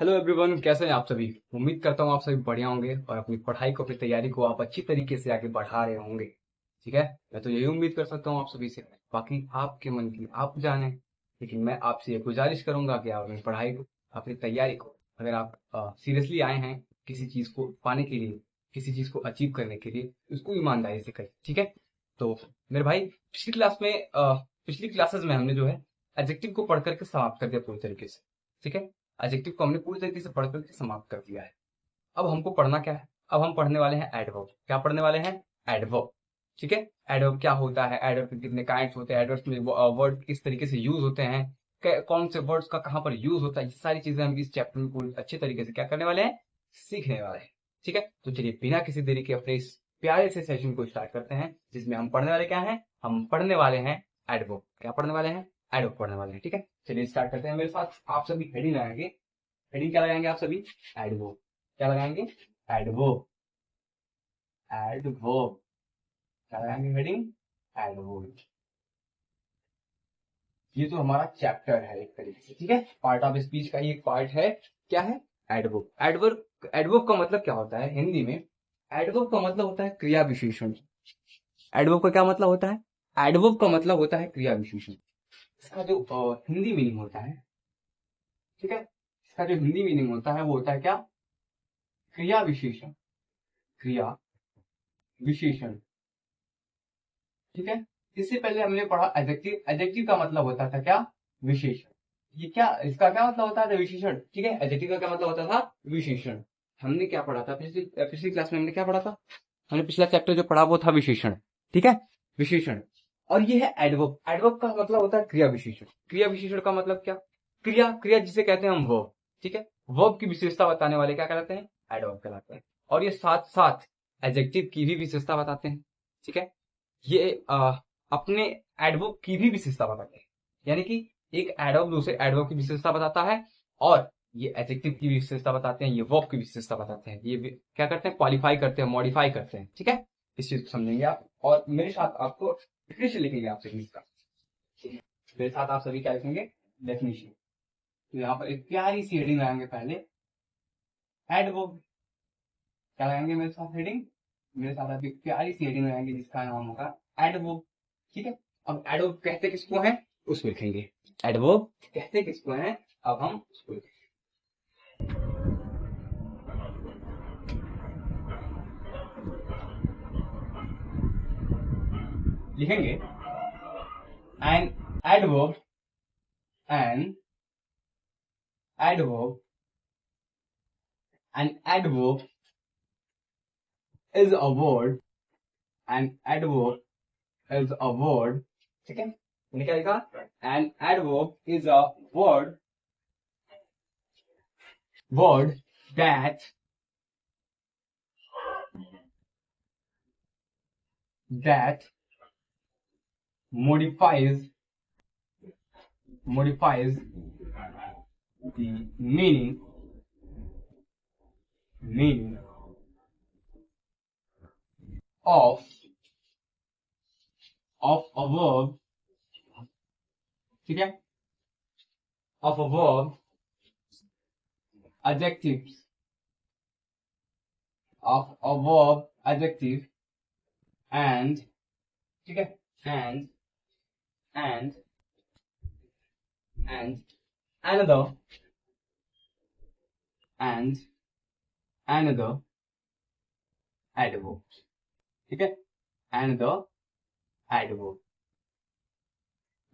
Hello everyone, कैसे हैं आप सभी। उम्मीद करता हूँ आप सभी बढ़िया होंगे और अपनी पढ़ाई को, अपनी तैयारी को आप अच्छी तरीके से आगे बढ़ा रहे होंगे। ठीक है, मैं तो यही उम्मीद कर सकता हूँ आप सभी से। बाकी आपके मन की आप जाने, लेकिन मैं आपसे ये गुजारिश करूंगा कि आप अपनी पढ़ाई को, अपनी तैयारी को, अगर आप सीरियसली आए हैं किसी चीज को पाने के लिए, किसी चीज को अचीव करने के लिए, उसको ईमानदारी से करें। ठीक है। तो मेरे भाई, पिछली क्लासेस में हमने जो है एडजेक्टिव को पढ़ करके समाप्त कर दिया पूरी तरीके से। ठीक है, एडजेक्टिव को हमने पूरी तरीके से पढ़ करके समाप्त कर दिया है। अब हमको पढ़ना क्या है? अब हम पढ़ने वाले हैं एडवर्ब। क्या पढ़ने वाले हैं? एडवर्ब। ठीक है। एडवर्ब क्या होता है, एडवर्ब के कितने काइंड्स होते हैं, एडवर्ब में वर्ड किस तरीके से यूज होते हैं, कौन से वर्ड्स का कहाँ पर यूज होता है, ये सारी चीजें हम इस चैप्टर में पूरी अच्छे तरीके से क्या करने वाले हैं, सीखने वाले हैं। ठीक है, तो चलिए बिना किसी देरी के अपने इस प्यारे से सेशन को स्टार्ट करते हैं, जिसमें हम पढ़ने वाले क्या हैं, हम पढ़ने वाले हैं एडवर्ब। क्या पढ़ने वाले हैं? एडवर्ब पढ़ने वाले हैं। ठीक है, चलिए स्टार्ट करते हैं। मेरे साथ आप सभी हेडिंग लगाएंगे। हेडिंग क्या लगाएंगे आप सभी? एडवर्ब। क्या लगाएंगे? एडवर्ब। एडवर्ब। क्या लगाएंगे हेडिंग? एडवर्ब। ये तो हमारा चैप्टर है एक तरीके से। ठीक है, पार्ट ऑफ स्पीच का ही एक पार्ट है। क्या है? एडवर्ब। एडवर्ब, एडवर्ब का मतलब क्या होता है हिंदी में? एडवर्ब का मतलब होता है क्रिया विशेषण। एडवर्ब का क्या मतलब होता है? एडवर्ब का मतलब होता है क्रिया विशेषण। इसका जो हिंदी मीनिंग होता है, ठीक है, इसका जो हिंदी मीनिंग होता है वो होता है क्या? क्रिया विशेषण। क्रिया विशेषण। ठीक है। इससे पहले हमने पढ़ा एडजेक्टिव। एडजेक्टिव का मतलब होता था क्या? विशेषण। ये क्या, इसका क्या मतलब होता था? विशेषण। ठीक है, एडजेक्टिव का क्या मतलब होता था? विशेषण। हमने क्या पढ़ा था पिछली पिछली क्लास में? हमने क्या पढ़ा था? हमने पिछला चैप्टर जो पढ़ा वो था विशेषण। ठीक है, विशेषण। और ये है एडवर्ब। एडवर्ब का मतलब होता है क्रिया विशेषण। क्रिया विशेषण का मतलब क्या? क्रिया, क्रिया जिसे कहते हैं हम वर्ब। ठीक है, वर्ब की विशेषता बताने वाले क्या कहलाते हैं? एडवर्ब कहलाते हैं। और ये साथ साथ एडजेक्टिव की भी विशेषता बताते हैं। ठीक है, ये अपने एडवर्ब की भी विशेषता बताते हैं। यानी कि एक एडवर्ब दूसरे एडवर्ब की विशेषता बताता है, और ये एडजेक्टिव की विशेषता बताते हैं, ये वर्ब की विशेषता बताते हैं। ये क्या करते हैं? क्वालिफाई करते हैं, मॉडिफाई करते हैं। ठीक है, इस चीज को समझेंगे आप, और मेरे साथ आपको डेफिनेशन लिखेंगे आप सभी इसका। मेरे साथ आप सभी क्या लिखेंगे? डेफिनेशन। तो यहाँ पर एक प्यारी सी हेडिंग लगाएंगे पहले, एडवर्ब। क्या लगाएंगे मेरे साथ हेडिंग? मेरे साथ आप एक प्यारी सी हेडिंग लगाएंगे जिसका नाम होगा एडवर्ब। ठीक है, अब एडवर्ब कहते किसको है उसको लिखेंगे। एडवर्ब कहते किसको है, अब हम उसको लिखेंगे। An adverb, an adverb, an adverb is a word, an adverb is a word. ठीक है, मैंने क्या लिखा? An adverb is a word, word that that modifies modifies the meaning of a verb. ठीक है, of a verb, adjectives, of a verb adjective, and ठीक है, and and another and another adverb. ठीक है, another adverb।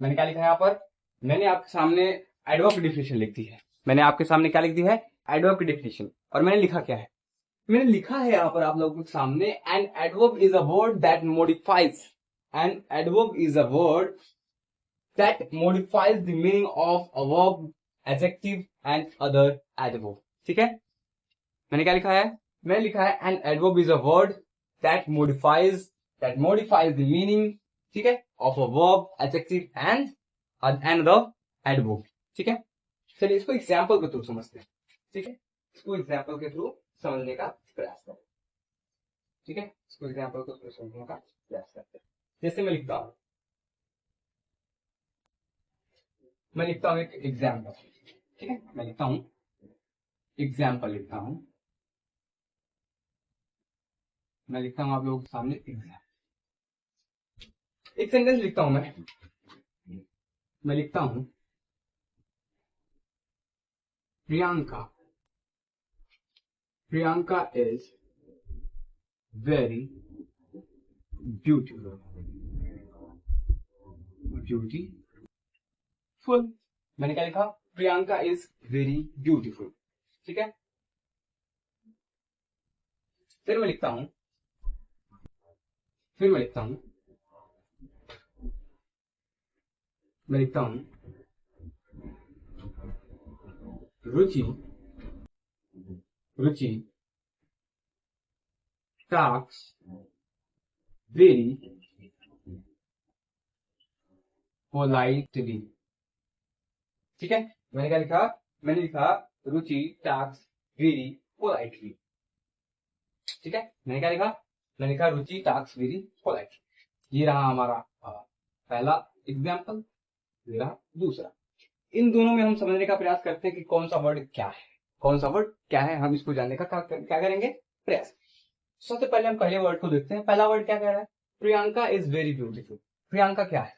मैंने क्या लिखा है यहाँ पर? मैंने आपके सामने एडवर्ब की डेफिनेशन लिख दी है। मैंने आपके सामने क्या लिख दी है? एडवर्ब की डेफिनेशन। और मैंने लिखा क्या है? मैंने लिखा है यहाँ पर आप लोगों के सामने, an adverb is a word that modifies, an adverb is a word that modifies the meaning of a verb, adjective and other adverb. ठीक है, मैंने क्या लिखा है? मैंने लिखा है an adverb is a word that modifies the meaning, ठीक है, of a verb, adjective and other adverb. ठीक है, चलिए इसको एग्जाम्पल के थ्रू समझते हैं। ठीक है, इसको एग्जाम्पल के थ्रू समझने का प्रयास करें। ठीक है, इसको एग्जाम्पल को थ्रू समझने का प्रयास करते हैं। जैसे मैं लिखता हूं एक एग्जाम्पल। ठीक है, मैं लिखता हूं एग्जाम्पल लिखता हूं, मैं लिखता हूं आप लोगों के सामने एग्जाम्पल। एक सेंटेंस लिखता हूं मैं लिखता हूं Priyanka, Priyanka is very beautiful, beautiful. मैंने क्या लिखा? Priyanka is very beautiful. ठीक है, फिर मैं लिखता हूं, फिर मैं लिखता हूं मैं लिखता हूं रुचि, रुचि talks very politely। ठीक है, मैंने क्या लिखा? मैंने लिखा रुचि talks very politely। ठीक है, मैंने क्या लिखा? मैंने लिखा रुचि talks very politely। ये रहा हमारा पहला एग्जाम्पल, ये रहा दूसरा। इन दोनों में हम समझने का प्रयास करते हैं कि कौन सा वर्ड क्या है, कौन सा वर्ड क्या है, हम इसको जानने का क्या करेंगे? प्रयास। सबसे पहले हम पहले वर्ड को देखते हैं। पहला वर्ड क्या कह रहा है? Priyanka is very beautiful. Priyanka क्या है?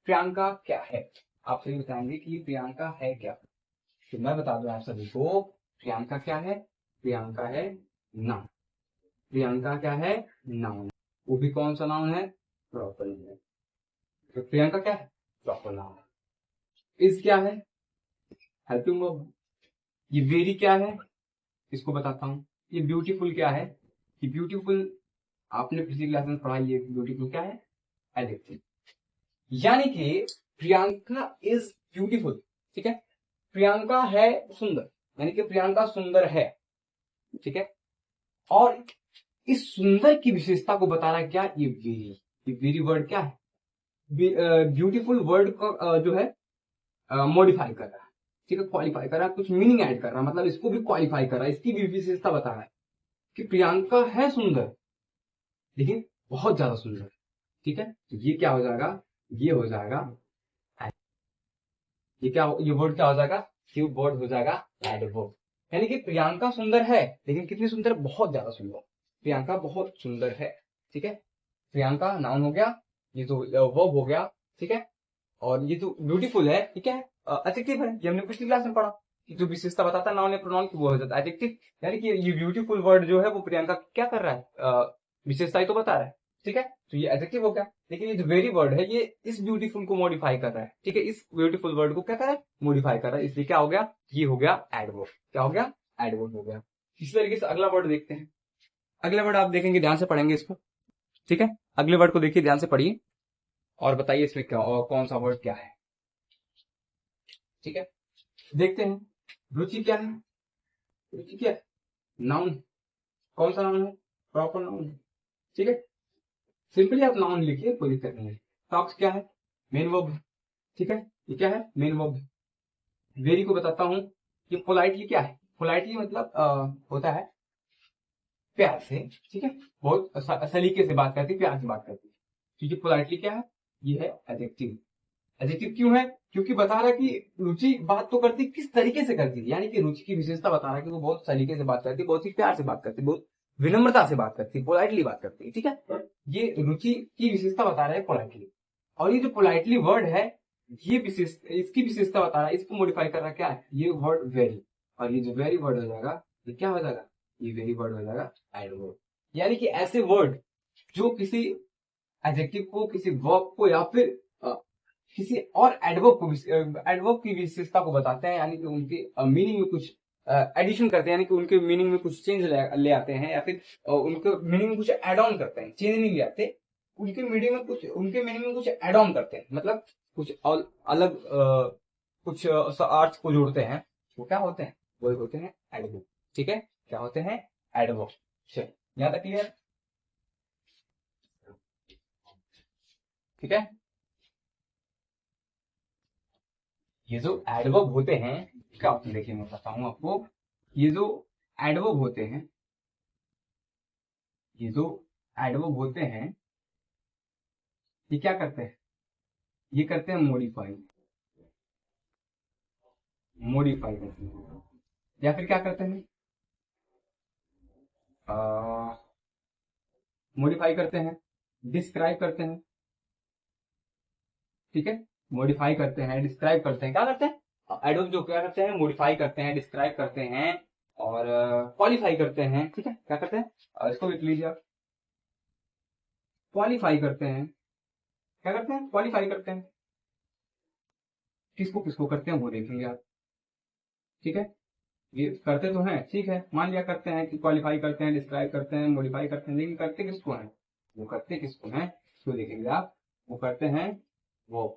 प्रियंका क्या है? आप सभी बताएंगे कि प्रियंका है क्या? तो मैं बता दूं आप सभी को, प्रियंका क्या है? प्रियंका है नाउन। प्रियंका क्या है? नाउन। वो भी कौन सा नाउन है? Proper noun. तो प्रियंका क्या है? Proper noun. इज क्या है? Helping verb. ये वेरी क्या है? इसको बताता हूं। ये ब्यूटीफुल क्या है? कि ब्यूटीफुल आपने पिछली क्लास में पढ़ा, ये ब्यूटीफुल क्या है? एडजेक्टिव। यानी कि प्रियंका इज ब्यूटीफुल। ठीक है, प्रियंका है सुंदर, यानी कि प्रियंका सुंदर है। ठीक है, और इस सुंदर की विशेषता को बता रहा है क्या? ये वेरी। ये वेरी वर्ड क्या है? ब्यूटीफुल वर्ड का जो है मॉडिफाई कर रहा है। ठीक है, क्वालिफाई कर रहा है, कुछ मीनिंग ऐड कर रहा है, मतलब इसको भी क्वालिफाई कर रहा है, इसकी भी विशेषता बता रहा है कि प्रियंका है सुंदर, लेकिन बहुत ज्यादा सुंदर। ठीक है, तो ये क्या हो जाएगा? ये हो जाएगा, ये वर्ड क्या हो जाएगा? ये वर्ड हो जाएगा एडवर्ब। यानी कि प्रियंका सुंदर है, लेकिन कितनी सुंदर? बहुत ज्यादा सुंदर। प्रियंका बहुत सुंदर है। ठीक है, प्रियंका नाउन हो गया, ये तो वर्ब हो गया। ठीक है, और ये जो ब्यूटीफुल है, ठीक है, एडजेक्टिव है। ये हमने पिछली क्लास में पढ़ा कि जो विशेषता बताता है नाउन या प्रोनाउन की, वो हो जाता है एडजेक्टिव। यानी कि ये ब्यूटीफुल वर्ड जो है वो प्रियंका क्या कर रहा है? विशेषता ही तो बता रहा है। ठीक है, तो ये एडजेक्टिव हो गया। लेकिन ये जो वेरी वर्ड है, ये इस ब्यूटीफुल को मॉडिफाई कर रहा है। ठीक है, इस ब्यूटीफुल वर्ड को क्या कर रहा है? मॉडिफाई कर रहा है, इसलिए क्या हो गया? ये हो गया एडवर्ब। क्या हो गया? एडवर्ब हो गया। इसी तरीके से अगला वर्ड देखते हैं। अगला वर्ड आप देखेंगे, ध्यान से पढ़ेंगे इसको। ठीक है, अगले वर्ड को देखिए, ध्यान से पढ़िए और बताइए इसमें क्या और कौन सा वर्ड क्या है। ठीक है, देखते हैं। रुचि क्या है? रुचि क्या है? नाउन। कौन सा नाउन है? प्रॉपर नाउन है। ठीक है, सिंपली आप नाउन लिखिए, कोई दिक्कत नहीं है। टॉक्स क्या है? Main verb. ठीक है, ये क्या है? Main verb. वेरी को बताता हूं, ये पोलाइटली क्या है? पोलाइटली मतलब होता है प्यार से। ठीक है, बहुत सलीके से बात करती है, प्यार से बात करती है। ठीक है, पोलाइटली क्या है? ये है एडजेक्टिव। एडजेक्टिव क्यों है? क्योंकि बता रहा है कि रुचि बात तो करती, किस तरीके से करती है, यानी कि रुचि की विशेषता बता रहा है कि वो बहुत तरीके से बात करती है, बहुत ही प्यार से बात करती है, बहुत विनम्रता से बात करती है, पोलाइटली बात करती है। ठीक है, ये रुचि की विशेषता बता रहा है पोलाइटली। और ये जो पोलाइटली वर्ड है, ये विशेष इसकी विशेषता बता रहा है, इसको मॉडिफाई कर रहा है क्या है? ये वर्ड वेरी। और ये जो वेरी वर्ड हो जाएगा, ये क्या हो जाएगा? ये वेरी वर्ड हो जाएगा एडवर्ब। यानी कि ऐसे वर्ड जो किसी एडजेक्टिव को, किसी वर्ब को, या फिर किसी और एडवर्ब को, एडवर्ब की विशेषता को बताते हैं, यानी कि उनके मीनिंग में कुछ एडिशन करते हैं, यानी कि उनके मीनिंग में कुछ चेंज ले आते हैं, या फिर उनके मीनिंग में कुछ एड ऑन करते हैं। चेंज नहीं ले आते, उनके मीनिंग में कुछ एड ऑन करते हैं, मतलब कुछ अलग कुछ अर्थ को जोड़ते हैं। वो क्या होते हैं? वो होते हैं एडवर्ब। ठीक है, क्या होते हैं? एडवर्ब। चलिए, यहाँ तक क्लियर? ठीक है, ये जो एडवर्ब होते हैं क्या होते हैं, देखिए मैं बताता हूं आपको। ये जो एडवर्ब होते हैं, ये जो एडवर्ब होते हैं, ये क्या करते हैं? ये करते हैं मॉडिफाई। मॉडिफाई करते हैं, या फिर क्या करते हैं, मॉडिफाई करते हैं, डिस्क्राइब करते हैं, ठीक है, मॉडिफाई करते हैं, डिस्क्राइब करते हैं, क्या करते हैं, एडवर्ब जो क्या करते हैं, मॉडिफाई करते हैं, डिस्क्राइब करते हैं और क्वालिफाई करते हैं, ठीक है, क्या करते हैं, इसको लिख लीजिए आप, क्वालिफाई करते हैं, क्या करते हैं, क्वालिफाई करते हैं, किसको किसको करते हैं वो देखेंगे आप, ठीक है, ये करते तो हैं, ठीक है, मान लिया करते हैं कि क्वालिफाई करते हैं, डिस्क्राइब करते हैं, मॉडिफाई करते हैं, लेकिन करते किसको हैं, वो करते किसको हैं, इसको देखेंगे आप, वो करते हैं वो,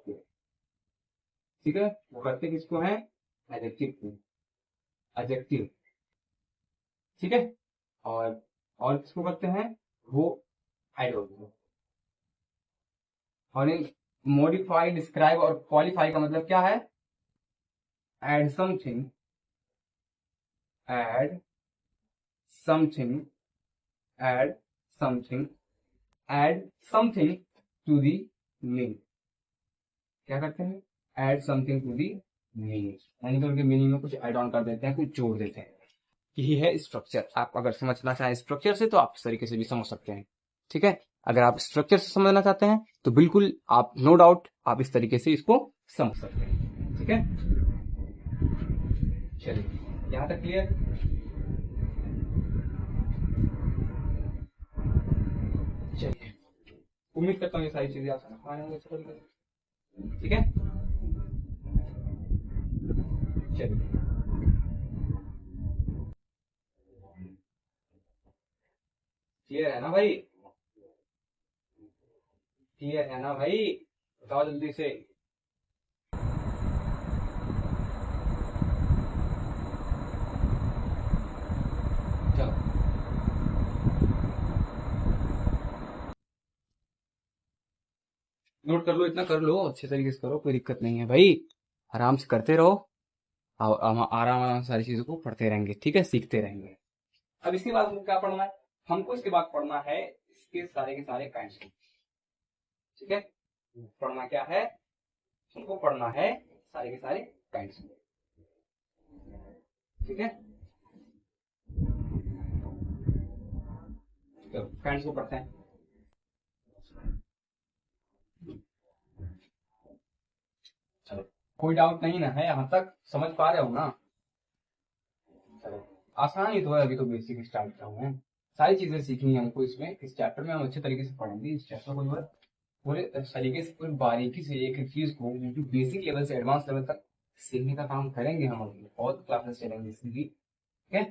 ठीक है, वो करते किसको हैं, एडजेक्टिव को, एडजेक्टिव, ठीक है, और और किसको करते हैं, वो एडवर्ब को, और इन मॉडिफाई, डिस्क्राइब और क्वालिफाई का मतलब क्या है, add something, add something, add something, add something to the meaning, क्या करते हैं, add something to the meaning, यानी कि उनके मीनिंग में कुछ एड ऑन कर देते हैं, कुछ जोड़ देते हैं, यही है स्ट्रक्चर। आप अगर समझना चाहें स्ट्रक्चर से तो आप इस तरीके से भी समझ सकते हैं, ठीक है, अगर आप स्ट्रक्चर से समझना चाहते हैं तो बिल्कुल आप नो डाउट आप इस तरीके से इसको समझ सकते हैं, ठीक है, चलिए यहां तक क्लियर, चलिए उम्मीद करता हूँ ये सारी चीजें आप समझ पा रहे होंगे, ठीक है, चलिए क्लियर है ना भाई, क्लियर है ना भाई, बताओ जल्दी से, चलो नोट कर लो, इतना कर लो, अच्छे तरीके से करो, कोई दिक्कत नहीं है भाई, आराम से करते रहो, और हम आराम आराम से सारी चीजों को पढ़ते रहेंगे, ठीक है, सीखते रहेंगे। अब इसके बाद हमको क्या पढ़ना है, हमको इसके बाद पढ़ना है इसके सारे के सारे काइंड्स को, ठीक है, पढ़ना क्या है, हमको पढ़ना है सारे के सारे काइंड्स को, ठीक है, तो काइंड्स को पढ़ते हैं, चलो कोई डाउट नहीं ना है, यहाँ तक समझ पा रहे हो ना, चलो आसान ही तो है, अभी तो बेसिक स्टार्ट किया हुआ है, सारी चीजें सीखनी है हमको इसमें, इस चैप्टर में हम अच्छे तरीके से पढ़ेंगे, इस चैप्टर को पूरे तरीके से, पूरी बारीकी से एक एक चीज को बेसिक लेवल से एडवांस लेवल तक सीखने का काम करेंगे हम, अभी बहुत क्लासेस चलेंगे इसकी, ठीक है,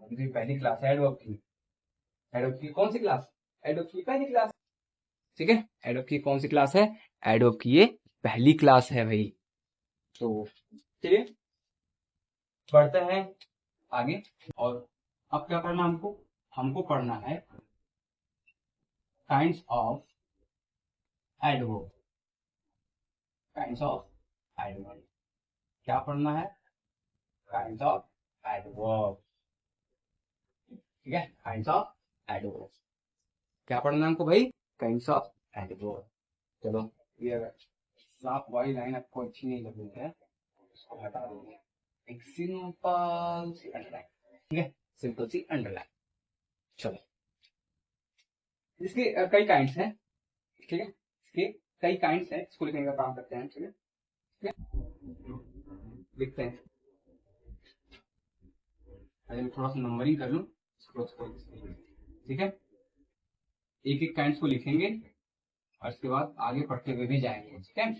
अभी तो पहली क्लास है एडवर्ब की, एडवर्ब की कौन सी क्लास, एडवर्ब की पहली क्लास, ठीक है, एडवर्ब की कौन सी क्लास है, एडवर्ब की ये पहली क्लास है भाई, तो चलिए पढ़ते हैं आगे, और अब क्या पढ़ना हमको, हमको पढ़ना है kinds of adverb, kinds of adverb, क्या पढ़ना है, काइंड्स ऑफ एडवर्ब, ठीक है, काइंड्स ऑफ एडवर्ब, क्या पढ़ना है हमको भाई, काइंड्स ऑफ एडवर्ब, चलो ये अगर साफ वाली लाइन आपको अच्छी नहीं लगी है इसको हटा देंगे, एक सिंपल सी अंडरलाइन, ठीक है, सिंपल सी अंडरलाइन, चलो इसके कई काइंड्स हैं, ठीक है, इसके कई काइंड्स हैं, इसको लिखने का काम करते हैं, ठीक है, ठीक है? लिखते हैं, अरे मैं थोड़ा सा नंबरिंग कर लूँ, ठीक है, एक एक काइंड्स को लिखेंगे और इसके बाद आगे पढ़ते हुए भी जाएंगे, ठीक है,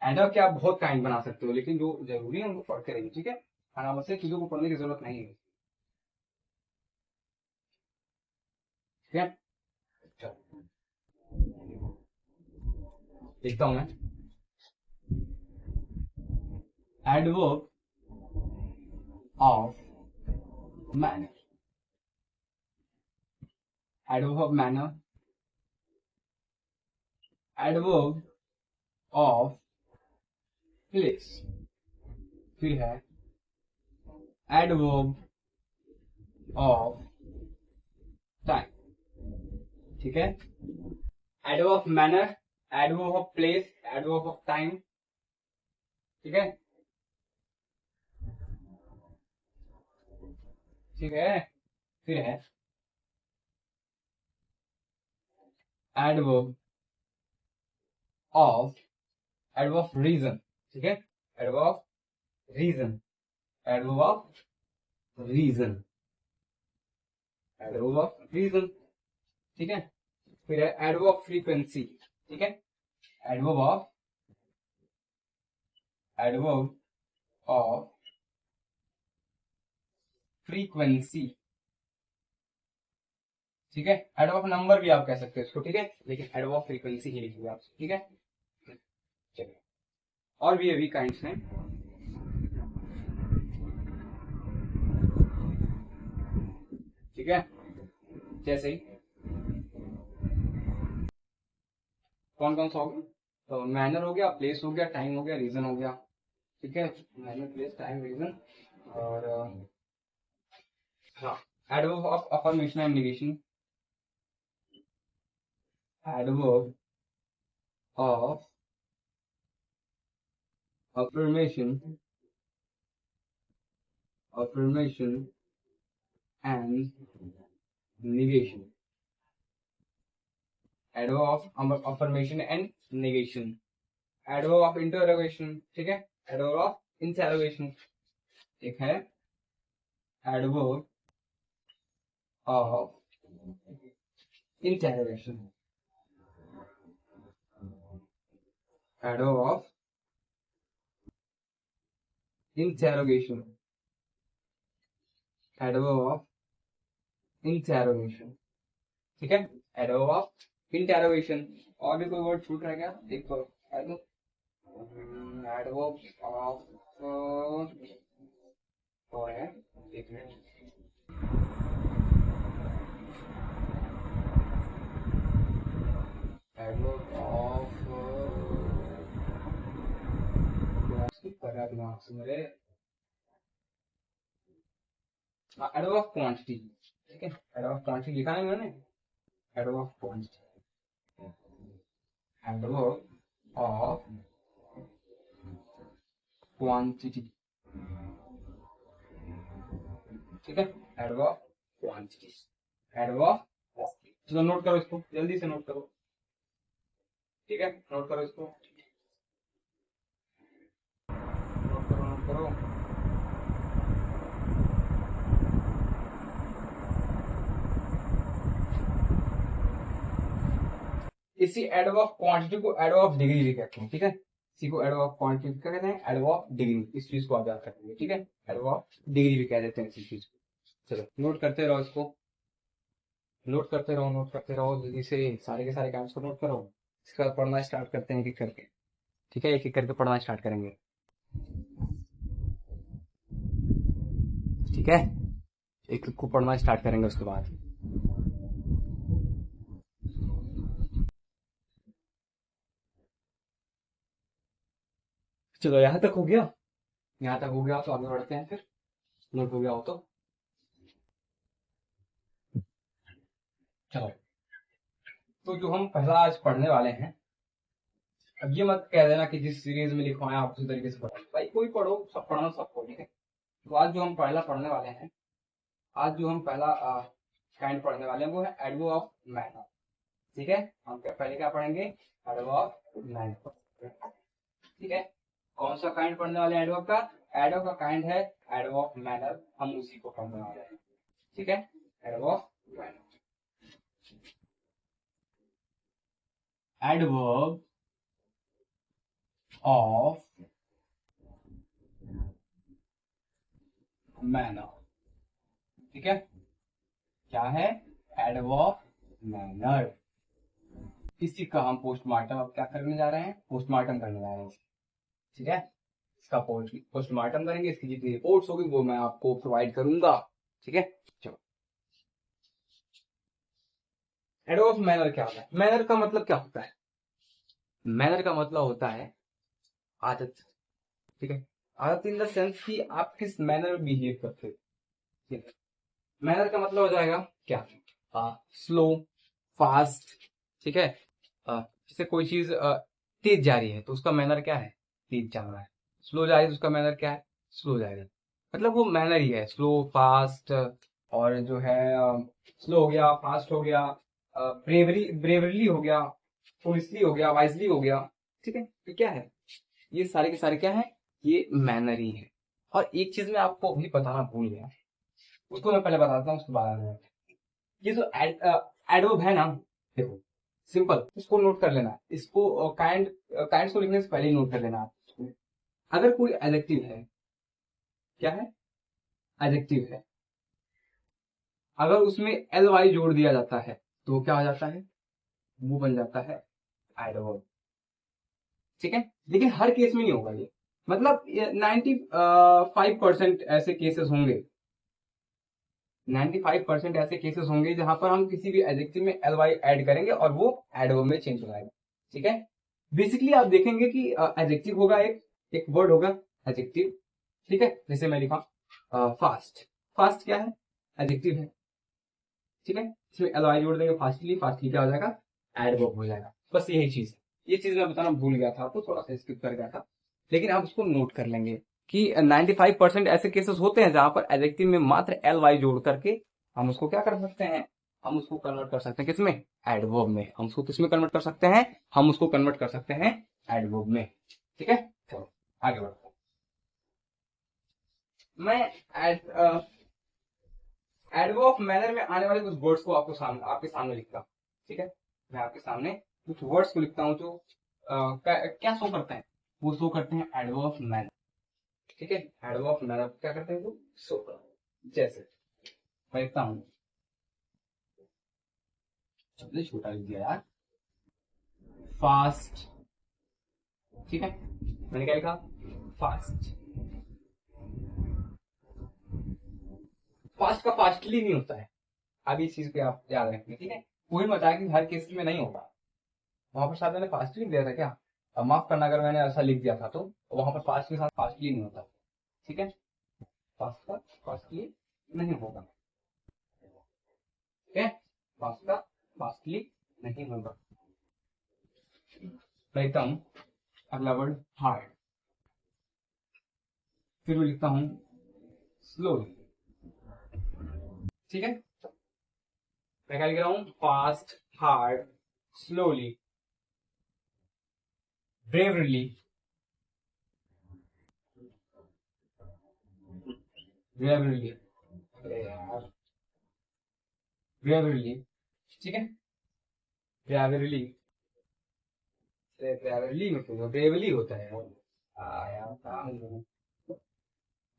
एडवर्ब के आप बहुत काइंड बना सकते हो, लेकिन जो जरूरी है उनको पढ़ते रहिए, ठीक है, अनावश्यक चीजों को पढ़ने की जरूरत नहीं है, ठीक है, चलो लिखता हूं मैं, adverb of manner, adverb of manner, adverb of place, फिर है एडवर्ब ऑफ टाइम, ठीक है, adverb of manner, adverb of place, adverb of time, ठीक है, ठीक है। फिर है adverb of, adverb of reason, ठीक है, adverb of reason, adverb of reason, adverb of reason, ठीक है। फिर है एडवर्ब ऑफ फ्रीक्वेंसी, ठीक है, adverb of, adverb of frequency, ठीक है। एडवर्ब ऑफ नंबर भी आप कह सकते हो इसको, ठीक है, लेकिन एडवर्ब ऑफ फ्रीक्वेंसी ही लिखिए आप, ठीक है। चलिए, और भी अभी काइंड्स हैं, ठीक है। जैसे कौन कौन सा हो गया, तो मैनर हो गया, प्लेस हो गया, टाइम हो गया, रीजन हो गया, ठीक है। Manner, place, time, reason. और हाँ, adverb of affirmation and negation, adverb of affirmation, affirmation and negation, adverb of affirmation and negation, adverb of interrogation, ठीक है, adverb of interrogation, एक है adverb of interrogation, adverb of interrogation, adverb of interrogation, ठीक है, adverb of interrogation। और भी कोई word छूट रहा है क्या, देखो, एडवर्ब ऑफ और है, एक मिनट, एडवर्ब ऑफ दिमाग से मेरे, एडवर्ब ऑफ क्वांटिटी, ठीक है, एडवर्ब ऑफ क्वांटिटी लिखा नहीं मैंने, adverb of quantity, adverb of quantity, ठीक है, adverb of quantity, adverb of, चलो नोट करो इसको, जल्दी से नोट करो, ठीक है, नोट करो इसको, नोट करो, नोट करो। इसी एडवर्ब ऑफ क्वांटिटी को एडवर्ब ऑफ डिग्री भी कहते हैं, ठीक है, इसी को एडवर्ब ऑफ क्वांटिटी क्या कहते हैं, एडवर्ब ऑफ डिग्री, इस चीज को आप याद रखेंगे, ठीक है, एडवर्ब ऑफ डिग्री भी कह देते हैं इसी चीज को। चलो नोट करते रहो इसको, नोट करते रहो, नोट करते रहो, जल्दी से सारे के सारे काम को नोट करो, इसके बाद पढ़ना स्टार्ट करते हैं एक एक करके, ठीक है, एक एक करके पढ़ना स्टार्ट करेंगे, ठीक है, एक एक को पढ़ना स्टार्ट करेंगे उसके बाद। चलो यहाँ तक हो गया, यहाँ तक हो गया तो आगे बढ़ते हैं फिर, नोट हो गया हो तो चलो। तो जो हम पहला आज पढ़ने वाले हैं, अब ये मत कह देना कि जिस सीरीज में लिखवाएं आप उसी तरीके से पढ़ो, भाई कोई पढ़ो, सब पढ़ना सबको, ठीक है। तो आज जो हम पहला पढ़ने वाले हैं, आज जो हम पहला काइंड पढ़ने वाले हैं वो है एडवर्ब ऑफ मैनर, ठीक है। हम पहले क्या पढ़ेंगे, एडवर्ब ऑफ मैनर, ठीक है। कौन सा काइंड पढ़ने वाले हैं एडवर्ब का, एडवर्ब का काइंड है एडवर्ब ऑफ मैनर, हम उसी को पढ़ने वाले हैं, ठीक है, adverb of manner, adverb of manner, ठीक है, क्या है, एडवर्ब ऑफ मैनर। इसी का हम पोस्टमार्टम अब क्या करने जा रहे हैं, पोस्टमार्टम करने जा रहे हैं, ठीक है, इसका पोस्टमार्टम करेंगे, इसकी जितनी रिपोर्ट्स होगी वो मैं आपको प्रोवाइड करूंगा, ठीक है। चलो, एडवर्ब ऑफ मैनर क्या होता है, मैनर का मतलब क्या होता है, मैनर का मतलब होता है आदत, ठीक है, आदत इन द सेंस कि आप किस मैनर में बिहेव करते हो, मैनर का मतलब हो जाएगा क्या, स्लो, फास्ट, ठीक है, जैसे कोई चीज तेज जा रही है तो उसका मैनर क्या है, तेज जा रहा है, स्लो जा रही है तो उसका मैनर क्या है, स्लो जाएगा। मतलब वो मैनर ही है, स्लो, फास्ट, और जो है स्लो हो गया, फास्ट हो गया, ब्रेवरली हो गया, फुलिसली हो गया, वाइजली हो गया। ठीक है, तो क्या है, ये सारे के सारे क्या है, ये मैनर ही है। और एक चीज मैं आपको अभी बताना भूल गया, उसको मैं पहले बताता हूँ, उसके बाद में ये जो एडवर्ब है ना, देखो सिंपल, इसको नोट कर लेना, इसको काइंड को लिखने से पहले ही नोट कर लेना। अगर कोई एडजेक्टिव है, क्या है, एडजेक्टिव है, अगर उसमें एल वाई जोड़ दिया जाता है तो क्या हो जाता है, वो बन जाता है एडवर्ब। ठीक है, लेकिन हर केस में नहीं होगा ये, मतलब 95% ऐसे केसेस होंगे, 95% ऐसे केसेस होंगे जहां पर हम किसी भी एडजेक्टिव में एल वाई एड करेंगे और वो एडवर्ब में चेंज हो जाएगा। ठीक है, बेसिकली आप देखेंगे कि एडजेक्टिव होगा, एक एक वर्ड होगा एडजेक्टिव। ठीक है, जैसे मैं लिखा फास्ट, फास्ट क्या है, एडजेक्टिव है। ठीक है, इसमें एल वाई जोड़ देंगे, फास्टली, फास्टली क्या हो जाएगा, एडवर्ब हो जाएगा। बस यही चीज है, ये चीज मैं बताना भूल गया था, तो थोड़ा सा स्किप कर गया था, लेकिन आप उसको नोट कर लेंगे कि 95% ऐसे केसेस होते हैं जहां पर एडजेक्टिव में मात्र एल वाई जोड़ करके हम उसको क्या कर सकते हैं, हम उसको कन्वर्ट कर सकते हैं किसमें, एडवर्ब में। हम उसको किसमें कन्वर्ट कर सकते हैं, हम उसको कन्वर्ट कर सकते हैं एडवर्ब में। ठीक है, चलो आगे बढ़ते हैं। मैं एडवर्ब ऑफ मैनर में आने वाले कुछ वर्ड्स को आपके सामने लिखता हूँ। ठीक है, मैं आपके सामने कुछ वर्ड्स को लिखता हूँ जो क्या शो करते हैं, वो शो करते हैं एडवर्ब ऑफ मैनर। ठीक है, एडवर्ब ऑफ मैनर क्या करते हैं, वो शो करते हैं। जैसे मैं लिखता हूँ, सबसे छोटा लिख दिया यार, फास्ट। ठीक है, मैंने क्या लिखा, फास्ट। फास्ट का फास्टली नहीं होता है, अब इस चीज पे आप याद रखेंगे। ठीक है, कोई बताया कि हर केस में नहीं होगा, वहां पर शायद मैंने फास्टली लिख दिया था क्या, अब माफ करना अगर मैंने ऐसा लिख दिया था, तो वहां पर फास्ट के साथ फास्टली नहीं होता। ठीक है, फास्ट का फास्टली नहीं होगा। ठीक है, फास्ट का फास्टली नहीं होगा। मैं लिखता हूँ अगला वर्ड हार्ड, फिर मैं लिखता हूँ स्लोली। ठीक है, मैं क्या लिख रहा हूँ, फास्ट, हार्ड, स्लोली, ब्रेवरली, ब्रेवरली, ब्रेवरली। ठीक है, ब्रेवरली, ब्रेवरली में क्यों ब्रेवली होता है, यार काम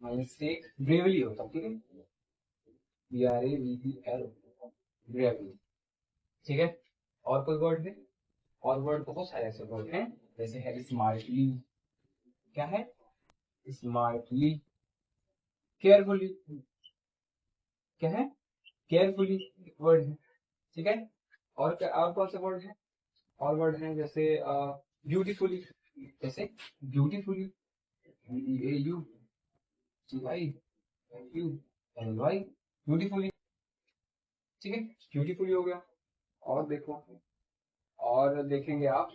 मिस्टेक, ब्रेवली होता है। ठीक है, B R A V B L, bravely. ठीक है, और कोई वर्ड है, और वर्ड बहुत सारे ऐसे वर्ड हैं, जैसे है स्मार्टली, क्या है, स्मार्टली, केयरफुली, क्या है, केयरफुली वर्ड है। ठीक है, और क्या, और कौन से वर्ड है, और वर्ड है जैसे ब्यूटीफुली, जैसे beautifully, A U T I U L Y, beautifully. ठीक है, ब्यूटीफुली हो गया। और देखो, और देखेंगे आप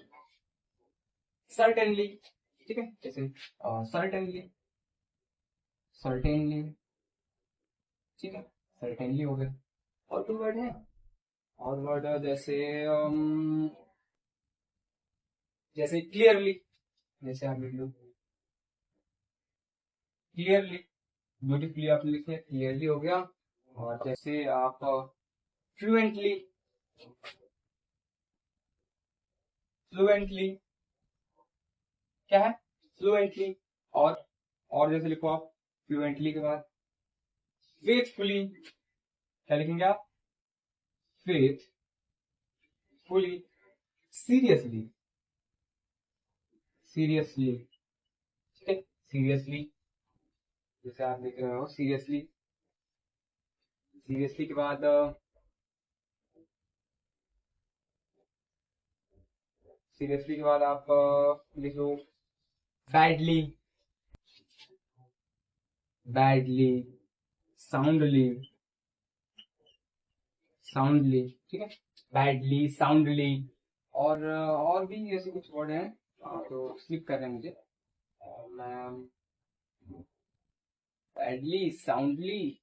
सर्टेनली। ठीक है, जैसे सर्टेनली, सर्टेनली। ठीक है, सर्टेनली हो गया। और कोई वर्ड है, और वर्ड जैसे जैसे क्लियरली, जैसे आप लिख लो क्लियरली, ब्यूटीफुली आपने लिख लिया, क्लियरली हो गया। और जैसे आप फ्लुएंटली, फ्लुएंटली क्या है, फ्लुएंटली। और जैसे लिखो आप फ्लुएंटली के बाद फेथफुली, क्या लिखेंगे आप, फेथफुली, सीरियसली, सीरियसली। ठीक है, सीरियसली, जैसे आप लिख रहे हो सीरियसली, सीरियसली के बाद सीरियसली के बाद आप लिखो बैडली, बैडली, साउंडली, साउंडली। ठीक है, बैडली, साउंडली। और भी ऐसे कुछ वर्ड हैं, तो स्लिप कर रहे हैं मुझे, बैडली, साउंडली,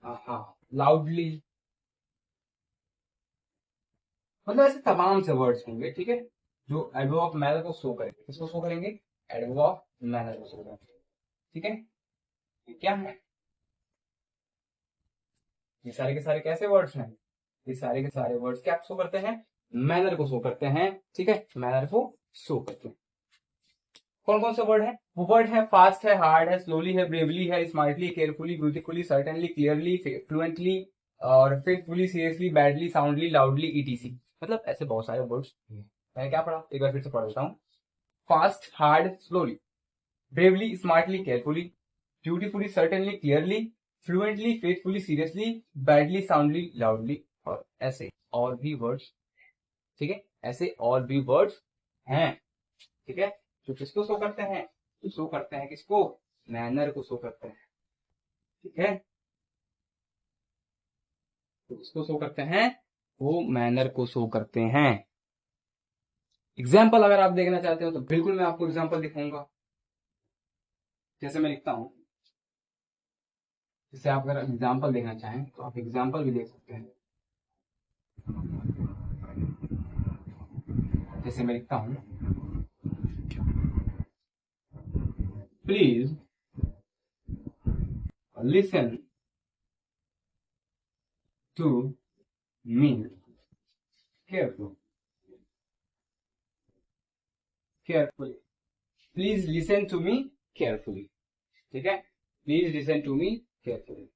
हाँ, लाउडली, मतलब ऐसे तमाम से वर्ड्स होंगे, ठीक है, जो एडवर्ब ऑफ मैनर को शो करेंगे। किसको शो करेंगे? एडवर्ब ऑफ मैनर को शो करेंगे, ठीक है। ये क्या है? ये सारे के सारे कैसे वर्ड्स हैं? ये सारे के सारे वर्ड्स क्या शो करते हैं? मैनर को शो करते हैं, ठीक है, मैनर को शो करते हैं। कौन कौन से वर्ड है? वो वर्ड है फास्ट है, हार्ड है, स्लोली है, ब्रेवली है, smartly, carefully, beautifully, certainly, clearly, fluently, और faithfully, seriously, badly, soundly, loudly, ETC. मतलब ऐसे बहुत सारे वर्ड्स। मैंने क्या पढ़ा, एक बार फिर से पढ़ देता हूँ। Fast, hard, slowly, bravely, smartly, carefully, beautifully, certainly, clearly, fluently, faithfully, seriously, badly, soundly, loudly, और ऐसे और भी वर्ड्स, ठीक है, ऐसे और भी वर्ड्स हैं, ठीक है, जो किसको शो करते हैं? तो शो करते हैं किसको? मैनर को शो करते हैं, ठीक है। तो किसको शो करते हैं? वो मैनर को शो करते हैं। एग्जाम्पल अगर आप देखना चाहते हो तो बिल्कुल मैं आपको एग्जाम्पल दिखाऊंगा। जैसे मैं लिखता हूं, जैसे आप अगर एग्जाम्पल देखना चाहें तो आप एग्जाम्पल भी देख सकते हैं। जैसे मैं लिखता हूं, please listen to me careful, carefully, please listen to me carefully, ठीक है, please listen to me carefully.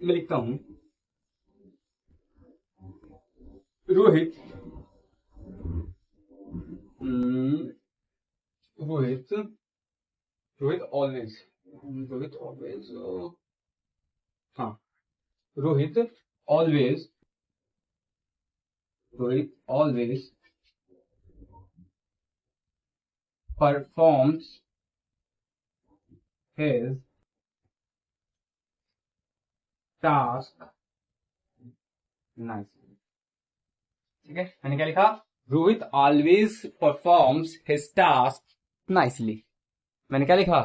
मैं लिखता हूं, Rohit, hmm, Rohit, Rohit always, Rohit always, हाँ, Rohit always, Rohit always performs his task nicely, ठीक है। मैंने क्या लिखा? Rohit always performs his task nicely. मैंने क्या लिखा?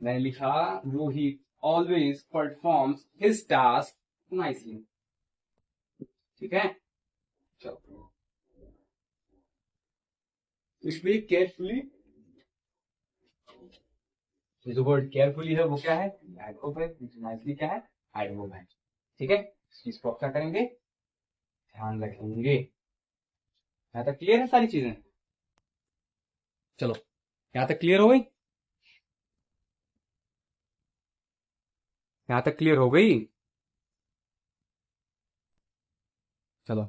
मैंने लिखा Rohit always performs his task nicely, ठीक है। चलो, इसलिए केयरफुली, जो वर्ड केयरफुली है वो क्या है? एडवर्ब है। नाइसली क्या है? एडवर्ब है, ठीक है। इस चीज को क्या करेंगे? ध्यान रखेंगे। यहाँ तक क्लियर है सारी चीजें? चलो, यहाँ तक क्लियर हो गई? यहाँ तक क्लियर हो गई? चलो,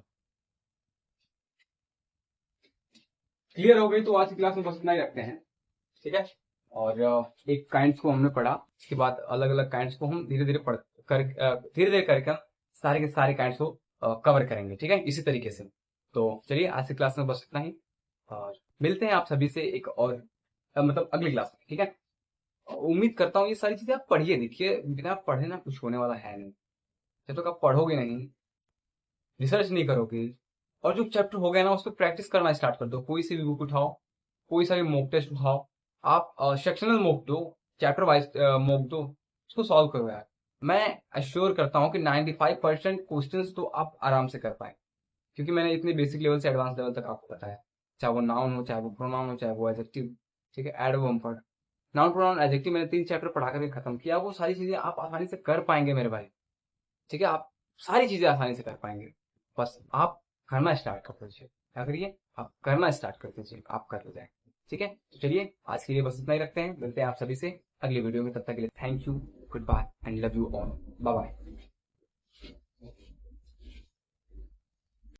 क्लियर हो गई तो आज की क्लास में बस इतना ही रखते हैं, ठीक है। और एक काइंड्स को हमने पढ़ा, इसके बाद अलग अलग काइंड्स को हम धीरे धीरे पढ़ कर धीरे धीरे करके हम सारे के सारे काइंड्स को कवर करेंगे, ठीक है, इसी तरीके से। तो चलिए, आज की क्लास में बस इतना ही, और मिलते हैं आप सभी से एक और मतलब अगली क्लास में, ठीक है। उम्मीद करता हूँ ये सारी चीजें आप पढ़िए, देखिए, बिना पढ़े ना कुछ होने वाला है नहीं। जब तक आप पढ़ोगे नहीं, रिसर्च नहीं करोगे, और जो चैप्टर हो गया ना उस पर प्रैक्टिस करना स्टार्ट कर दो। कोई सी भी बुक उठाओ, कोई सा भी मॉक टेस्ट उठाओ, आप सेक्शनल मॉक दो, चैप्टर वाइज मॉक दो, उसको सॉल्व करो यार। मैं अश्योर करता हूँ कि 95% क्वेश्चंस तो आप आराम से कर पाए, क्योंकि मैंने इतने बेसिक लेवल से एडवांस लेवल तक आपको बताया। चाहे वो नाउन हो, चाहे वो प्रोनाउन हो, चाहे वो एडजेक्टिव, ठीक है, एडवर्ब पर नाउन प्रोनाउन एडजेक्टिव मैंने 3 चैप्टर पढ़ा करके खत्म किया। वो सारी चीजें आप आसानी से कर पाएंगे मेरे भाई, ठीक है, आप सारी चीजें आसानी से कर पाएंगे। बस आप करना स्टार्ट कर दीजिए। क्या करिए? आप करना स्टार्ट कर दीजिए, आप कर ले जाएंगे, ठीक है। तो चलिए, आज के लिए बस इतना ही रखते हैं। मिलते हैं आप सभी से अगली वीडियो में, तब तक के लिए thank you, goodbye and love you all, bye bye.